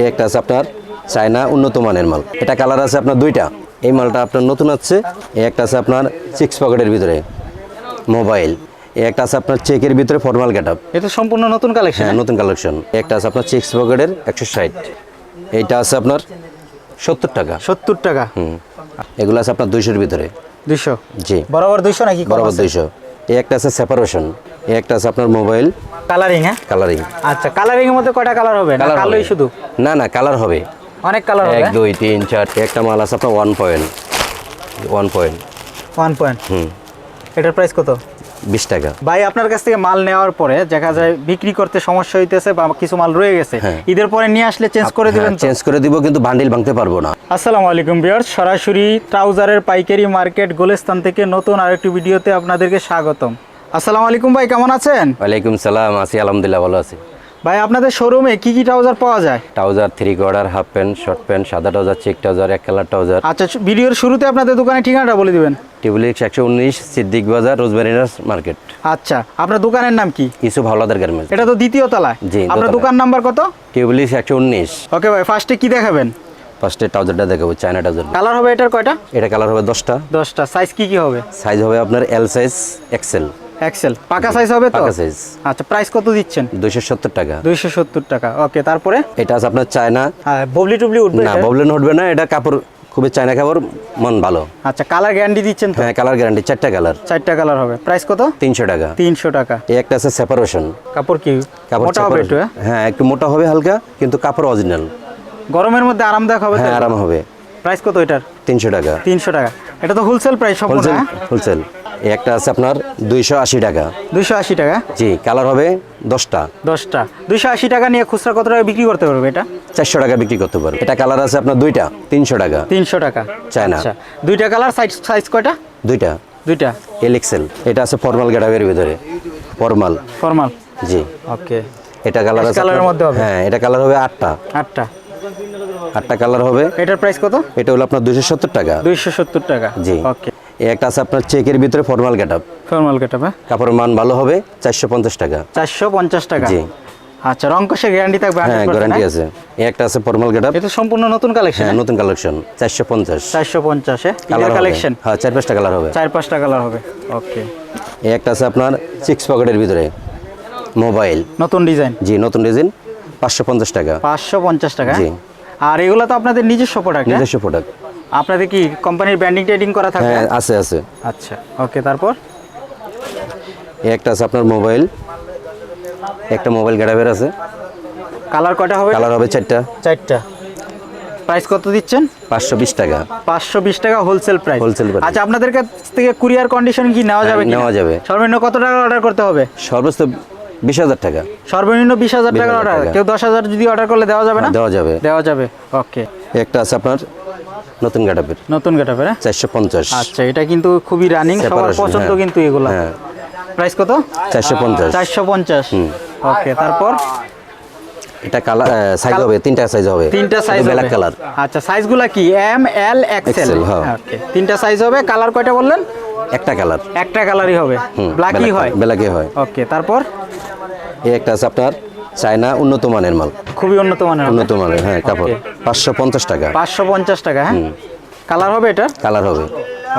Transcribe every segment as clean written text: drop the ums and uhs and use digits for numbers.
এই একটা আছে আপনার চায়না উন্নত মানের মাল। এটা কালার আছে আপনার দুইটা। এই মালটা আপনার নতুন আছে। এই একটা আছে আপনার 6 পকেটের ভিতরে মোবাইল। এই একটা আছে আপনার চেকের ভিতরে ফর্মাল গেটআপ। এটা সম্পূর্ণ নতুন কালেকশন। হ্যাঁ, নতুন কালেকশন। একটা আছে আপনার 6 পকেটের 160। এইটা আছে আপনার 70 টাকা। 70 টাকা। এগুলো আছে আপনার 200 এর ভিতরে। 200 জি, বরাবর 200 নাকি কম বরাবর আছে? 200। এই একটা আছে সেপারেশন। এই একটা আছে আপনার মোবাইল কালারিং। হ্যাঁ, কালারিং। আচ্ছা, কালারিং এর মধ্যে কয়টা কালার হবে? না কালোই শুধু? না না, কালার হবে, অনেক কালার হবে। 1 2 3 4। একটা মাল আছে আপনার 1 পয়েন্ট। 1 পয়েন্ট। এটার প্রাইস কত? 20 টাকা। ভাই, আপনার কাছ থেকে মাল নেওয়ার পরে দেখা যায় বিক্রি করতে সমস্যা হইতেছে বা কিছু মাল রয়ে গেছে, ঈদের পরে নিয়ে আসলে চেঞ্জ করে দিবেন তো? চেঞ্জ করে দিব, কিন্তু বান্ডিল ভাঙতে পারবো না। আসসালামু আলাইকুম ভিউয়ার্স, সরাসরি ট্রাউজারের পাইকারি মার্কেট গোলেস্তান থেকে নতুন আরেকটি ভিডিওতে আপনাদেরকে স্বাগতম। আসসালামু আলাইকুম ভাই, কেমন আছেন? ওয়ালাইকুম সালাম, আছি আলহামদুলিল্লাহ, ভালো আছি। ভাই, আপনাদের শোরুমে কি কি ট্রাউজার পাওয়া যায়? Trouser, 3 quarter, half pant, short pant, সাদা ট্রাউজার, চেক ট্রাউজার, এক কালার ট্রাউজার। আচ্ছা, ভিডিওর শুরুতে আপনাদের দোকানের ঠিকানাটা বলে দিবেন। টিউবলিক্স 119, সিদ্দিক বাজার, রোজমেরিনাস মার্কেট। আচ্ছা, আপনার দোকানের নাম কি? ইসুফ হাওলাদার গার্মেন্টস। এটা তো দ্বিতীয় তলায়। জি, আপনার দোতলায়। দোকান নাম্বার কত? টিউবলিক্স 119। ওকে ভাই, ফার্স্টে কি দেখাবেন? ফার্স্টে ট্রাউজারটা দেখাবো, চায়না ট্রাউজার। কালার হবে এটার কয়টা? এটা কালার হবে 10টা। 10টা। সাইজ কি কি হবে? সাইজ হবে আপনার এল সাইজ, এক্সেল। এক্সেল পাকা সাইজ হবে তো? পাকা সাইজ। আচ্ছা, প্রাইস কত দিচ্ছেন? 270 টাকা। 270 টাকা। ওকে, তারপরে? এটা আছে আপনার চায়না। ববলি টুবলি উঠবে না, এটা? প্রবলেম উঠবে না, এটা কাপড় খুবই চায়না কাপড়, মন ভালো। আচ্ছা, কালার গ্যারান্টি দিচ্ছেন তো? হ্যাঁ, কালার গ্যারান্টি, 4টা কালার। 4টা কালার হবে। প্রাইস কত? 300 টাকা। 300 টাকা। এই একটা আছে সেপারেশন। কাপড় কি কাপড় মোটা হবে একটু? হ্যাঁ, একটু মোটা হবে হালকা, কিন্তু কাপড় অরিজিনাল। গরমের মধ্যে আরামদায়ক হবে তো? হ্যাঁ, আরাম হবে। প্রাইস কত এটার? 300 টাকা। 300 টাকা। এটা তো হোলসেল প্রাইস সম্পূর্ণ? হোলসেল, হ্যাঁ, হোলসেল। এই একটা আছে আপনার 280 টাকা। 280 টাকা। জি, কালার হবে 10টা। 10টা। 280 টাকা নিয়ে খুচরা কত টাকা বিক্রি করতে পারবে এটা? 400 টাকা বিক্রি করতে পারবে। এটা কালার আছে আপনার 2টা, 300 টাকা। 300 টাকা। চায়না। আচ্ছা, 2টা কালার। সাইজ কয়টা? 2টা। 2টা। L XL. এটা আছে ফর্মাল গেটআপের ভিতরে, ফর্মাল। ফর্মাল। জি। ওকে। এটা কালার আছে কালারের আপনার- মধ্যে হবে? হ্যাঁ, এটা কালার হবে 8টা। 8টা। 8টা কালার হবে। এটার প্রাইস কত? এটা হলো আপনার 270 টাকা। 270 টাকা। জি। ওকে। এই একটা আছে আপনার চেকের ভিতরে ফর্মাল গেটআপ। Formal getup. হ্যাঁ, কাপড়ের মান ভালো হবে, 450 টাকা। 450 টাকা। জি। আচ্ছা, রং কষে গ্যারান্টি থাকবে? হ্যাঁ, 100%? গ্যারান্টি আছে। এই একটা আছে ফর্মাল গেটআপ। এটা সম্পূর্ণ নতুন কালেকশন? হ্যাঁ, নতুন কালেকশন, 450। 450 এ কালার কালেকশন? হ্যাঁ, 4-5টা কালার হবে। 4-5টা কালার হবে। ওকে। এই একটা আছে আপনার 6 পকেটের ভিতরে মোবাইল। নতুন ডিজাইন? জি, নতুন ডিজাইন, 550 টাকা। 550 টাকা। জি। আর এগুলো তো আপনাদের নিজস্ব প্রোডাক্ট? নিজস্ব প্রোডাক্ট। আপনাদের কি কোম্পানির ব্র্যান্ডিং টেডিং করা থাকে? হ্যাঁ, আছে আছে। আচ্ছা, ওকে। তারপর? এই একটা আছে আপনার মোবাইল, একটা মোবাইল গেটআপের আছে। কালার কয়টা হবে? কালার হবে 4টা। 4টা। প্রাইস কত দিচ্ছেন? 520 টাকা। 520 টাকা হোলসেল প্রাইস? Wholesale price. আচ্ছা, আপনাদের কাছ থেকে কুরিয়ার কন্ডিশন কি নেওয়া যাবে? নেওয়া যাবে। সর্বনিম্ন কত টাকা অর্ডার করতে হবে? সর্বোচ্চ 20,000 টাকা। সর্বনিম্ন 20,000 টাকা 20,000 অর্ডার। টাকা। কেউ 10,000 যদি অর্ডার করলে দেওয়া যাবে না? দেওয়া যাবে। দেওয়া যাবে। ওকে। একটা আছে আপনার নতুন গেটআপের, নতুন গেটআপের। 450। আচ্ছা, এটা কিন্তু খুবই রানিং, সবার Separation, পছন্দ হ্যাঁ। কিন্তু এগুলা। হ্যাঁ। প্রাইস কত? 450। 450। ওকে। তারপর? এটা কালার সাইজ হবে 3টা সাইজ হবে। 3টা সাইজ হবে? Black colour. আচ্ছা, সাইজগুলা কি? এম, এল, এক্সেল? XL, হ্যাঁ। ওকে। 3টা সাইজ হবে। কালার কয়টা বললেন? একটা কালার। একটা কালারই হবে? ব্ল্যাকই হয়? ব্ল্যাকই হয়। ওকে। তারপর? এই একটা আছে আপনার চায়না উন্নত মানের মাল। খুবই উন্নত মানের? উন্নত মানের, হ্যাঁ, কাপড়। Okay. 550 টাকা। 550 টাকা। হ্যাঁ, কালার হবে এটা? কালার হবে।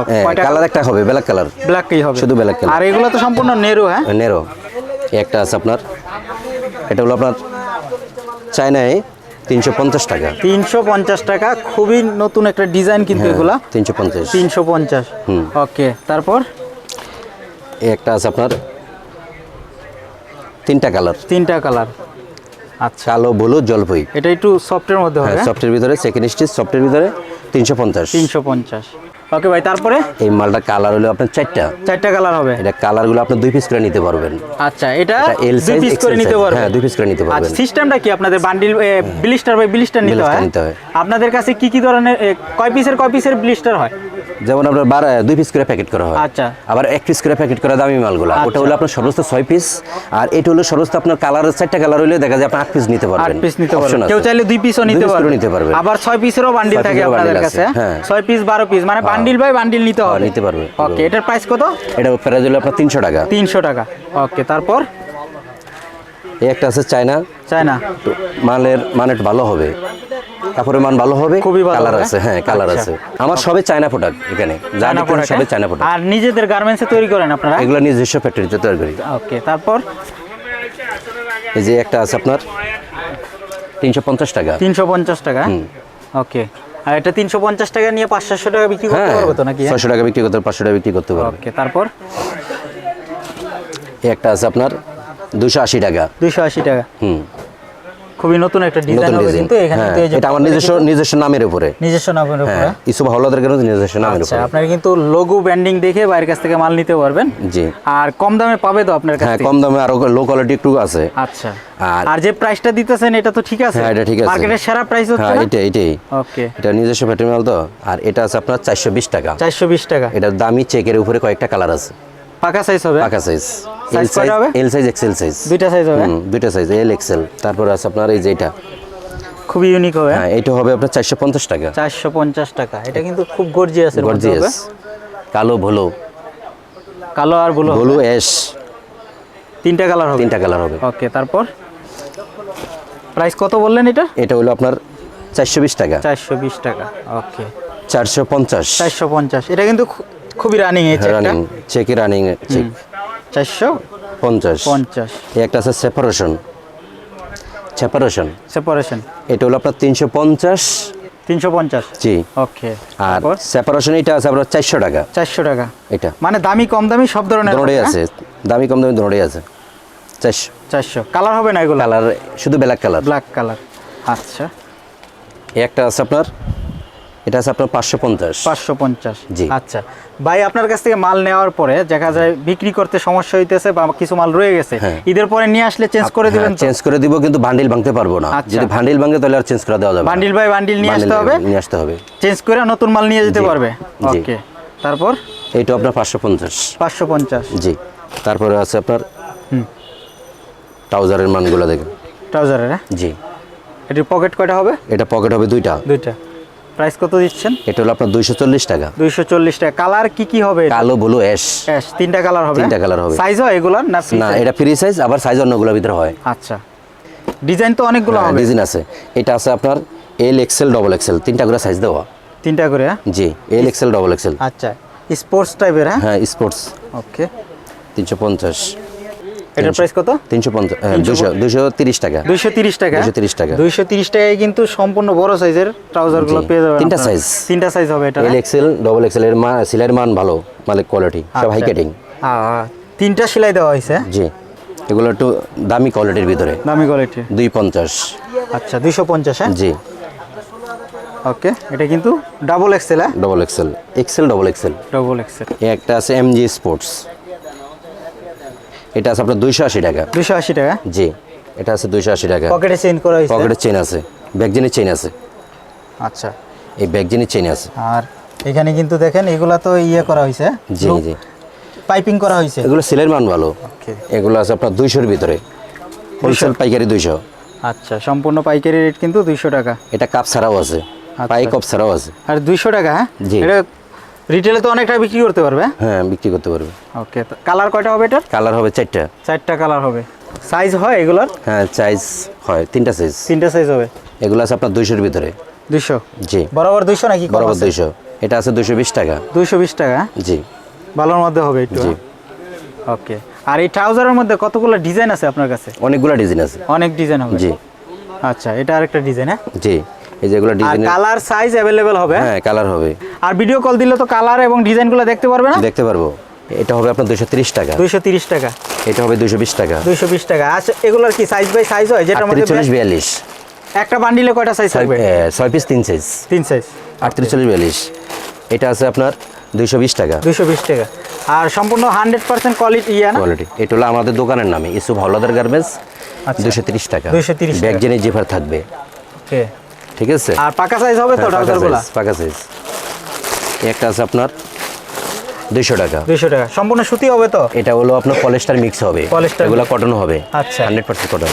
Okay. কয়টা? কালার একটা হবে, ব্ল্যাক কালার। ব্ল্যাকই হবে? শুধু ব্ল্যাক কালার। আর এগুলো তো সম্পূর্ণ নেরো? হ্যাঁ, নেরো। এই একটা আছে আপনার, এটা হলো আপনার চায়নায় 350 টাকা। 350 টাকা। খুবই নতুন একটা ডিজাইন কিন্তু এগুলা। 350। 350। ওকে। তারপর? এই একটা আছে আপনার 3টা কালার। 3টা কালার। আচ্ছা, কালো, ব্লু, জলপাই। এটা একটু সফটের মধ্যে হবে? হ্যাঁ, সফটের ভিতরে, সেকেন্ড স্টিচ সফটের ভিতরে, 350। 350। ওকে ভাই, তারপরে? এই মালটা কালার হলো আপনার 4টা। 4টা কালার হবে? এটা কালারগুলো আপনি 2 পিস করে নিতে পারবেন। আচ্ছা, এটা এল 2 সাইজ, পিস করে নিতে পারবেন? হ্যাঁ, 2 পিস করে নিতে আচ্ছা, পারবেন। সিস্টেমটা কি আপনাদের? বান্ডিল ব্লিস্টার বাই ব্লিস্টার নিতে ব্লিস্টার হয়? নিতে হয়। আপনাদের কাছে কি কি ধরনের কয় পিসের ব্লিস্টার হয়? যেমন আপনার 2 পিস করে প্যাকেট করা হয়। আচ্ছা। আবার 1 পিস করে প্যাকেট করা দামি মালগুলো। ওটা হলো আপনার সর্বোচ্চ 6 পিস। আর এটা হলো সর্বোচ্চ আপনার কালার 4টা কালার হলে দেখা যায় আপনি 8 পিস নিতে পারবেন। 8 পিস নিতে Option পারবেন। আছে। কেউ চাইলে 2 পিসও 2 নিতে পিস করে নিতে পারবেন। পারবেন। আবার 6 পিসেরও বান্ডিল 6 থাকে পিসেরও আপনাদের বান্ডিল কাছে? আছে, হ্যাঁ। 6 পিস 12 পিস মানে বান্ডিল বাই বান্ডিল নিতে হবে? নিতে পারবে। ওকে। এটার প্রাইস কত? এটা প্রাইস হলো আপনার 300 টাকা। 300 টাকা। ওকে। তারপর? এই একটা আছে চায়না, চায়না তো মানের একটু ভালো হবে, কাপড়ের মান ভালো হবে, খুবই ভালো কালার হবে। আছে, হ্যাঁ কালার আচ্ছা। আছে। আমার সবে চায়না প্রোডাক্ট, এখানে যা চায়না দেখতেছেন product, সবে হ্যাঁ? China product. আর নিজেদের গার্মেন্টসে তৈরি করেন আপনারা? এগুলো নিজস্ব ফ্যাক্টরিতে তৈরি করি। ওকে, তারপর এই যে একটা আছে আপনার 350 টাকা। 350 টাকা। ওকে, আর এটা 350 টাকা নিয়ে 500 টাকা বিক্রি করতে হ্যাঁ, পারবো তো নাকি? 600 টাকা বিক্রি করতে, 500 টাকা বিক্রি করতে পারবে। ওকে, তারপর এই একটা আছে আপনার 280 টাকা। 280 টাকা। হুম, খুবই নতুন একটা ডিজাইন নতুন হবে ডিজাইন। কিন্তু এখানে হ্যাঁ, কিন্তু এই যে এটা আমার নিজস্ব নামের উপরে। নিজস্ব নামের উপরে। হ্যাঁ, ইসুফ হাওলাদার কেন নিজস্ব নামের আচ্ছা, উপরে। আপনারা কিন্তু লোগো ব্র্যান্ডিং দেখে বাইরের কাছ থেকে মাল নিতে পারবেন। জি, আর কম দামে পাবে তো আপনার কাছ হ্যাঁ থেকে? কম দামে, আরো লো কোয়ালিটি একটু আছে। আচ্ছা, আর আর যে প্রাইসটা দিতেছেন এটা তো ঠিক আছে? হ্যাঁ, এটা ঠিক আছে। মার্কেটের সেরা প্রাইস হচ্ছে হ্যাঁ, না? এটাই ওকে, এটা নিজস্ব ফ্যাক্টরি মাল তো। আর এটা আছে আপনার 420 টাকা। 420 টাকা। এটার দামি চেকের উপরে কয়েকটা কালার আছে। পাকা সাইজ হবে? পাকা সাইজ, Size কয়টা হবে? এল সাইজ, এক্সেল সাইজ, দুইটা সাইজ হবে? দুইটা সাইজ, এল এক্সেল। তারপর আছে আপনার এই যে এটা, খুবই ইউনিক হবে। হ্যাঁ এটা হবে আপনার 450 টাকা। 450 টাকা। এটা কিন্তু খুব গর্জিয়াস এর মধ্যে হবে। গর্জিয়াস, কালো ভলো, কালো আর ব্লু, ভলো অ্যাশ, তিনটা কালার হবে। তিনটা কালার হবে। ওকে, তারপর প্রাইস কত বললেন এটা? এটা হলো আপনার 420 টাকা। 420 টাকা। ওকে, 450 450। এটা কিন্তু খুবই রানিং এই চেকটা। রানিং, চেকে রানিং চেক। 450। এই একটা আছে সেপারেশন, সেপারেশন এটা হলো আপনার 350। 350। জি, ওকে, আর তারপর সেপারেশন এটা আছে আপনার 400 টাকা। 400 টাকা। এটা মানে দামি কম দামি সব ধরনের দোনোটাই হবে, আছে, দামি কম দামি দোনোটাই আছে। 400 400। কালার হবে না এগুলো? কালার শুধু ব্ল্যাক কালার। Black colour. আচ্ছা, এই একটা আছে আপনার, এটা আছে আপনার 550। 550। জি। আচ্ছা ভাই, আপনার কাছ থেকে মাল নেওয়ার পরে দেখা যায় বিক্রি করতে সমস্যা হইতেছে বা কিছু মাল রয়ে গেছে, হ্যাঁ। ঈদের পরে নিয়ে আসলে চেঞ্জ করে দিবেন তো? চেঞ্জ করে দিব, কিন্তু বান্ডিল ভাঙতে পারবো না। আচ্ছা। যদি বান্ডিল ভাঙে তাহলে আর চেঞ্জ করে দেওয়া যাবে না। বান্ডিল বাই বান্ডিল নিয়ে আসতে হবে, নিয়ে আসতে হবে। চেঞ্জ করে নতুন মাল নিয়ে যেতে জি। পারবে। জি। ওকে, তারপর এইটা আপনার 550। 550। জি, তারপরে আছে আপনার ট্রাউজারের মানগুলো দেখেন। ট্রাউজারের, হ্যাঁ? জি, এটির পকেট কয়টা হবে? এটা পকেট হবে দুইটা। দুইটা। প্রাইস কত দিচ্ছেন? এটা হলো আপনার 240 টাকা। 240 টাকা। কালার কি কি হবে? কালো, ব্লু, অ্যাশ, অ্যাশ, তিনটা কালার হবে? তিনটা কালার হবে। সাইজ হয় এগুলার না free না, size? এটা ফ্রি সাইজ, আবার সাইজ অন্যগুলোর ভিতরে হয়। আচ্ছা, ডিজাইন তো অনেকগুলো হবে। ডিজাইন আছে। এটা আছে আপনার এল এক্সেল, ডবল এক্সেল, তিনটা করে সাইজ দেওয়া। তিনটা করে, হ্যাঁ? জি, এল এক্সেল, ডবল এক্সেল। আচ্ছা, স্পোর্টস টাইপের, হ্যাঁ? হ্যাঁ, স্পোর্টস। ওকে, 350। এটার প্রাইস কত? 350, হ্যাঁ 230 টাকা। 230 টাকা। 230 টাকা। 230 টাকায় কিন্তু সম্পূর্ণ বড় সাইজের ট্রাউজারগুলো জি, পেয়ে যাবেন। তিনটা আপনারা। size। তিনটা সাইজ হবে এটা, এল এক্সেল, ডবল এক্সেল এর সিলাইয়ের মান ভালো, মালিক কোয়ালিটি, সব হাই কাটিং। তিনটা সেলাই দেওয়া হয়েছে, জি, এগুলো একটু দামি কোয়ালিটির ভিতরে। দামি কোয়ালিটি। 250। আচ্ছা, 250, হ্যাঁ? জি, ওকে, এটা কিন্তু ডাবল এক্সেল, হ্যাঁ? Double axel, axel, double axel. Double axel. একটা আছে এমজি স্পোর্টস, এটা আছে আপনার 280 টাকা। 280 টাকা। জি, এটা আছে 280 টাকা। পকেটে চেইন করা হয়েছে। পকেটের চেইন আছে, ব্যাগজেনের চেইন আছে, আচ্ছা, এই ব্যাগজেনের চেইন আছে। আর এখানে কিন্তু দেখেন এগুলা তো ইয়ে করা হয়েছে, জি জি, পাইপিং করা হয়েছে। এগুলো সিলাইয়ের মান ভালো। ওকে, এগুলো আছে আপনার 200-এর ভিতরে, হোলসেল পাইকারি 200। আচ্ছা, সম্পূর্ণ পাইকারি রেট কিন্তু 200 টাকা। এটা কাপ ছাড়াও আছে, পাই কাপ ছাড়াও আছে। আর 200 টাকা, হ্যাঁ? জি। এটা রিটেলে তো অনেকটা বিক্রি করতে পারবে। হ্যাঁ, বিক্রি করতে পারবে। ওকে, কালার কয়টা হবে এটার? কালার হবে 4টা। 4টা কালার হবে। সাইজ হয় এগুলার? হ্যাঁ, সাইজ হয় 3টা সাইজ। 3টা সাইজ হবে। এগুলো আছে আপনার 200-এর ভিতরে। 200 জি, বরাবর 200 নাকি? কম বরাবর আছে? 200। এটা আছে 220 টাকা। 220 টাকা, হ্যাঁ? জি ভালোর মধ্যে হবে একটু। জি, ওকে, আর এই ট্রাউজারের মধ্যে কতগুলো ডিজাইন আছে আপনার কাছে? অনেকগুলো ডিজাইন আছে। অনেক ডিজাইন হবে। জি আচ্ছা, এটা আরেকটা ডিজাইন, হ্যাঁ? জি, এই যেগুলো আর ডিজাইন। কালার সাইজ अवेलेबल হবে? হ্যাঁ, কালার হবে। আর ভিডিও কল দিলে তো কালার এবং ডিজাইনগুলো দেখতে পারবে না? দেখতে পারবো। এটা হবে আপনার 230 টাকা। 230 টাকা। এটা হবে 220 টাকা। 220 টাকা। আচ্ছা, এগুলোর কি সাইজ বাই সাইজ হয় যেটার মধ্যে 38, 42। একটা বান্ডিলে কয়টা সাইজ থাকবে? 6 পিস 3 সাইজ। 3 সাইজ। 38, 42। এটা আছে আপনার 220 টাকা 220 টাকা। আর সম্পূর্ণ 100% কোয়ালিটি ইয়া না? কোয়ালিটি। এটা হলো আমাদের দোকানের নামে, ইসুফ হাওলাদার গার্মেন্টস। আচ্ছা, 230 টাকা। 230 টাকা। ব্যাগজেনের জিফার থাকবে। ওকে, ঠিক আছে। আর পাকা সাইজ হবে তো হ্যাঁ, পাকা ট্রাউজারগুলো? সাইজ, পাকা সাইজ। একটা আছে আপনার 200 টাকা। 200 টাকা। সম্পূর্ণ সুতি হবে তো? এটা হলো আপনার পলিস্টার মিক্স হবে, পলিস্টার এগুলো কটন হবে। আচ্ছা। 100% কটন।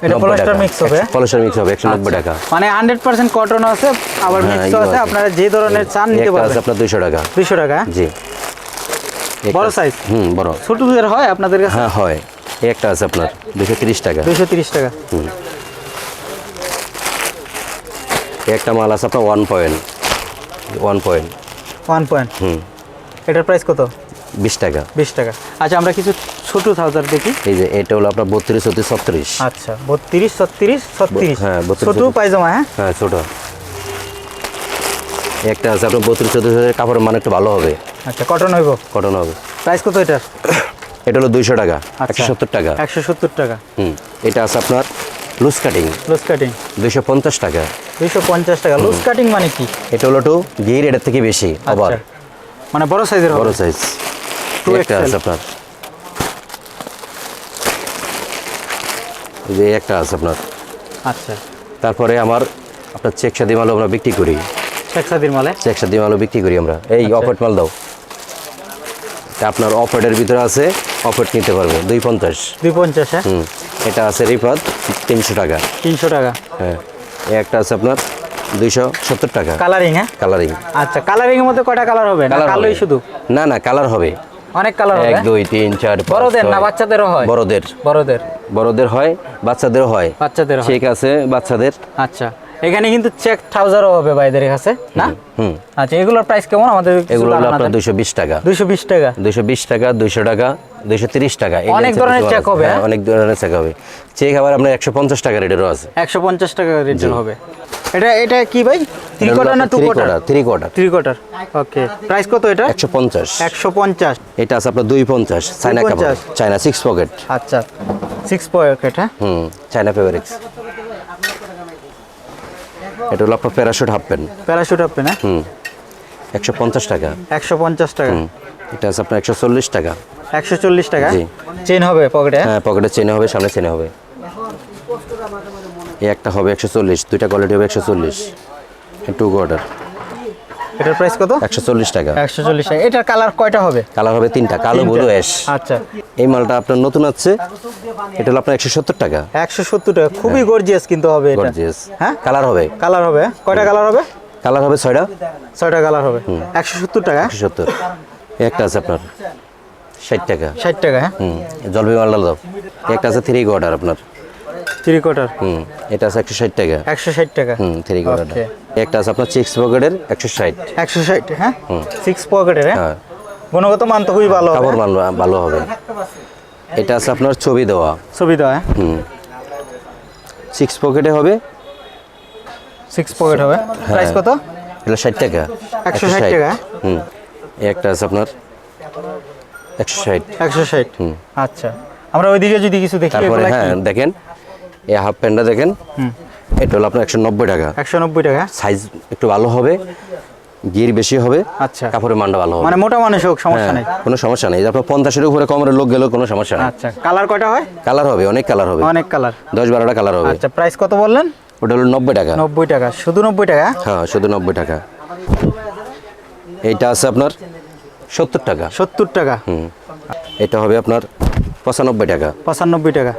এটা পলিস্টার মিক্স হবে? পলিস্টার মিক্স হবে 190 টাকা। মানে 100% কটন আছে, আবার হ্যাঁ, মিক্স এগুলো আছে, আছে। আপনারা যে ধরনের চান নিতে একটা আছে পারবেন। আপনার 200 টাকা। 200 টাকা, হ্যাঁ? জি, বড় সাইজ? বড়। ছোটদের হয় আপনাদের কাছে? হ্যাঁ, হয়। এই একটা আছে আপনার 230 টাকা। 230 টাকা। এই একটা মাল আছে আপনার 1 পয়েন্ট 1 পয়েন্ট। এটার প্রাইস কত? 20 টাকা। 20 টাকা। আচ্ছা আমরা কিছু ছোট ট্রাউজার দেখি। এই যে এটা হলো আপনার 32 34 36। আচ্ছা 32 36 36। হ্যাঁ, 32 ছোট পায়জামা। হ্যাঁ হ্যাঁ ছোট। একটা আছে আপনার 32 34 কাপড়ের মান একটু ভালো হবে। আচ্ছা কটন হইব? কটন হবে। প্রাইস কত এটার? এটা হলো 200 টাকা। আচ্ছা, 170 টাকা। 170 টাকা। এটা আছে আপনার লুজ কাটিং লুজ কাটিং 250 টাকা। 250 টাকা। লুজ কাটিং মানে কি? এটা হলো একটু গির এটার থেকে বেশি আবার আচ্ছা, মানে বড় সাইজের হবে? বড় সাইজ। 2XL একটা আছে আপনার এই যে একটা আছে আপনার। আচ্ছা তারপরে আমার আপনার চেক শাদি মালও আমরা বিক্রি করি। শেখসাদির মালে? চেক শাদি মালও বিক্রি করি আমরা। এই অফার মাল দাও। এটা আপনার অফারের ভিতরে আছে, অফার নিতে পারবে 250। 250। হ্যাঁ এটা আছে রিফাত 300 টাকা। 300 টাকা। হ্যাঁ এই একটা আছে আপনার 270 টাকা। কালারিং? হ্যাঁ কালারিং। আচ্ছা কালারিং এর মধ্যে কয়টা কালার হবে? না কালোই শুধু? না না কালার হবে অনেক কালার হবে। 1 2 3 4 5। বড়দের না বাচ্চাদেরও হয়? বড়দের। বড়দের। বড়দের হয়, বাচ্চাদেরও হয়। বাচ্চাদের হয়। ঠিক আছে বাচ্চাদের। আচ্ছা এখানে কিন্তু চেক ট্রাউজারও হবে ভাইদের কাছে না? আচ্ছা এগুলোর প্রাইস কেমন আমাদের? এগুলো হলো আপনার 220 টাকা। 220 টাকা। 220 টাকা, 200 টাকা, 230 টাকা। এই অনেক রেঞ্জের ধরনের কিছু চেক আছে। হবে। হ্যাঁ, অনেক ধরনের চেক হবে। চেক আবার আপনার 150 টাকা রেটেরও আছে। 150 টাকা রেঞ্জের হবে। এটা এটা কি ভাই? 3 এটা হলো কোয়ার্টার না 2 আপনার quarter? 3 quarter. 3 quarter. Okay price কত এটা? 150। 150। এটা আছে আপনার 250 চায়না কাপড়। 250 চায়না 6 পকেট। আচ্ছা 6 পকেট। হ্যাঁ চায়না ফেব্রিক্স। এটা হলো আপনার প্যারাশুট হাফ প্যান্ট। প্যারাশুট আপনি না? 150 টাকা। 150 টাকা। এটা আছে আপনার 140 টাকা। 140 টাকা। জি। চেন হবে পকেটে? হ্যাঁ পকেটে চেনে হবে, সামনে চেনে হবে। এই একটা হবে 140, দুইটা কোয়ালিটি হবে 140। 2 কোয়ার্টার। এটার প্রাইস কত? 140 টাকা। 140 টাকা। এটার কালার কয়টা হবে? কালার হবে 3টা, কালো ব্লু অ্যাশ। আচ্ছা এই মালটা আপনার নতুন আছে, এটা হলো আপনার 170 টাকা। 170 টাকা। খুবই গর্জিয়াস কিন্তু হবে এটা। গর্জিয়াস। হ্যাঁ কালার হবে। কালার হবে? কয়টা কালার হবে? কালার হবে 6টা। 6টা কালার হবে। 170 টাকা। 170। এই একটা আছে আপনার 60 টাকা। 60 টাকা। হ্যাঁ জলবি মালটা দাও। এই একটা আছে 3 কোয়ার্টার আপনার। 3 কোয়ার্টার। এটা আছে 160 টাকা। 160 টাকা। 3 কোয়ার্টার। Okay. একটা আছে আপনার 6 পকেটের 160। 160। হ্যাঁ 6 পকেটের। হ্যাঁ হ্যাঁ গুণগত মান তো খুবই ভালো হবে। কাপড় মান ভালো হবে। এটা আছে আপনার ছবি দেওয়া। ছবি দেওয়া। 6 পকেটে হবে। 6 পকেট হবে। প্রাইস কত? এটা 60 টাকা। 160 টাকা। এই একটা আছে আপনার 160। 160। আচ্ছা আমরা ওইদিকে যদি কিছু দেখি তারপরে এগুলা হ্যাঁ কি? দেখেন এই হাফ প্যান্টটা দেখেন, এটা হলো আপনার 190 টাকা। 190 টাকা। সাইজ একটু ভালো হবে, গির বেশি হবে, আচ্ছা কাপড়ের মানটা ভালো হবে। মানে মোটা মানুষ হোক সমস্যা নেই। কোনো সমস্যা নেই। আপনার 50-এর উপরে কমের লোক গেলেও কোনো সমস্যা নেই। আচ্ছা কালার কয়টা হয়? কালার হবে, অনেক কালার হবে, অনেক কালার। 10-12টা কালার হবে। আচ্ছা প্রাইস কত বললেন? ওটা হলো 90 টাকা। 90 টাকা। শুধু 90 টাকা? হ্যাঁ শুধু 90 টাকা। এইটা আছে আপনার 70 টাকা। 70 টাকা। এটা হবে আপনার 95 টাকা। 95 টাকা।